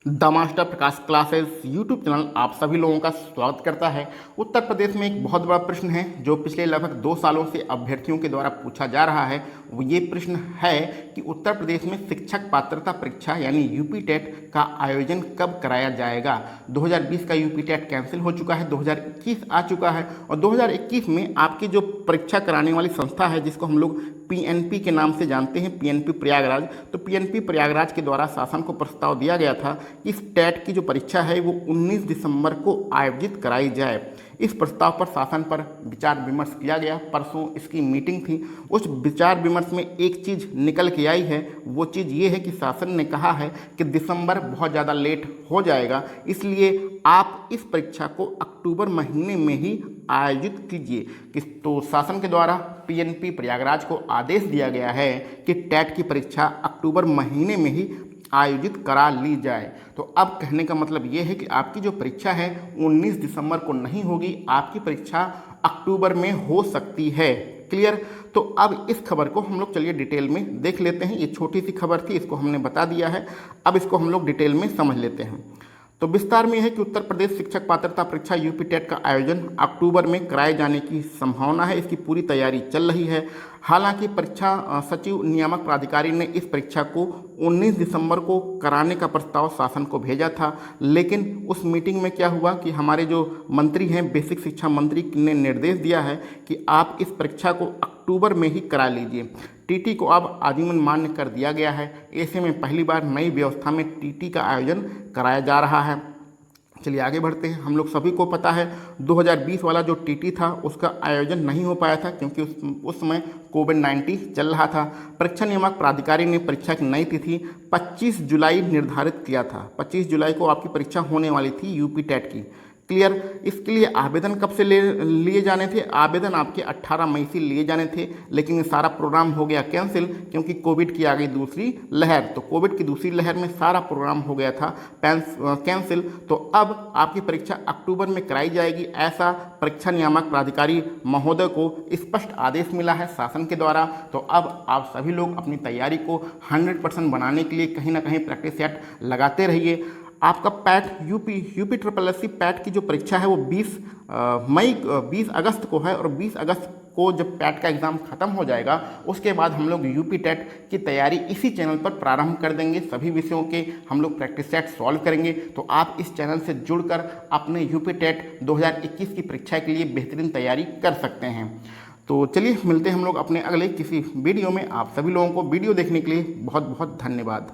The master Prakash classes YouTube channel आप सभी लोगों का स्वागत करता है। उत्तर प्रदेश में एक बहुत बड़ा प्रश्न है जो पिछले लगभग 2 सालों से अभ्यर्थियों के द्वारा पूछा जा रहा है। वो ये प्रश्न है कि उत्तर प्रदेश में शिक्षक पात्रता परीक्षा यानी यूपी टेट का आयोजन कब कराया जाएगा। 2020 का यूपी टेट कैंसिल हो चुका है, 2021 आ चुका है और 2021 में आपकी जो परीक्षा कराने वाली संस्था है जिसको हम लोग पीएनपी के नाम से जानते हैं, पीएनपी प्रयागराज, तो पीएनपी प्रयागराज के द्वारा शासन को प्रस्ताव दिया गया था कि इस टेट की जो परीक्षा है वो 19 दिसंबर को आयोजित कराई जाए। इस प्रस्ताव पर शासन पर विचार विमर्श किया गया। परसों इसकी मीटिंग थी। उस विचार विमर्श में एक चीज़ निकल के आई है, वो चीज़ ये है कि शासन ने कहा है कि दिसंबर बहुत ज़्यादा लेट हो जाएगा, इसलिए आप इस परीक्षा को अक्टूबर महीने में ही आयोजित कीजिए। तो शासन के द्वारा पीएनपी प्रयागराज को आदेश दिया गया है कि टेट की परीक्षा अक्टूबर महीने में ही आयोजित करा ली जाए। तो अब कहने का मतलब ये है कि आपकी जो परीक्षा है 19 दिसंबर को नहीं होगी, आपकी परीक्षा अक्टूबर में हो सकती है। क्लियर? तो अब इस खबर को हम लोग चलिए डिटेल में देख लेते हैं। ये छोटी सी खबर थी, इसको हमने बता दिया है, अब इसको हम लोग डिटेल में समझ लेते हैं। तो विस्तार में है कि उत्तर प्रदेश शिक्षक पात्रता परीक्षा यूपी टेट का आयोजन अक्टूबर में कराए जाने की संभावना है। इसकी पूरी तैयारी चल रही है। हालांकि परीक्षा सचिव नियामक प्राधिकारी ने इस परीक्षा को 19 दिसंबर को कराने का प्रस्ताव शासन को भेजा था, लेकिन उस मीटिंग में क्या हुआ कि हमारे जो मंत्री हैं, बेसिक शिक्षा मंत्री ने निर्देश दिया है कि आप इस परीक्षा को अक्टूबर में ही करा लीजिए। टीटी को अब आजीवन मान्य कर दिया गया है। ऐसे में पहली बार नई व्यवस्था में टीटी का आयोजन कराया जा रहा है। चलिए आगे बढ़ते हैं। हम लोग सभी को पता है 2020 वाला जो टीटी था उसका आयोजन नहीं हो पाया था क्योंकि उस समय कोविड-19 चल रहा था। परीक्षा नियामक प्राधिकारी ने परीक्षा की नई तिथि 25 जुलाई निर्धारित किया था। 25 जुलाई को आपकी परीक्षा होने वाली थी यूपी टेट की। क्लियर? इसके लिए आवेदन कब से लिए जाने थे? आवेदन आपके 18 मई से लिए जाने थे, लेकिन सारा प्रोग्राम हो गया कैंसिल क्योंकि कोविड की आ गई दूसरी लहर। तो कोविड की दूसरी लहर में सारा प्रोग्राम हो गया था कैंसिल। तो अब आपकी परीक्षा अक्टूबर में कराई जाएगी, ऐसा परीक्षा नियामक प्राधिकारी महोदय को स्पष्ट आदेश मिला है शासन के द्वारा। तो अब आप सभी लोग अपनी तैयारी को 100% बनाने के लिए कहीं ना कहीं प्रैक्टिस सेट लगाते रहिए। आपका PET UP triple S C PET की जो परीक्षा है वो 20 अगस्त को है और 20 अगस्त को जब पैट का एग्ज़ाम ख़त्म हो जाएगा उसके बाद हम लोग यूपी टेट की तैयारी इसी चैनल पर प्रारंभ कर देंगे। सभी विषयों के हम लोग प्रैक्टिस सेट सॉल्व करेंगे। तो आप इस चैनल से जुड़कर अपने यूपी टेट 2021 की परीक्षा के लिए बेहतरीन तैयारी कर सकते हैं। तो चलिए मिलते हैं हम लोग अपने अगले किसी वीडियो में। आप सभी लोगों को वीडियो देखने के लिए बहुत बहुत धन्यवाद।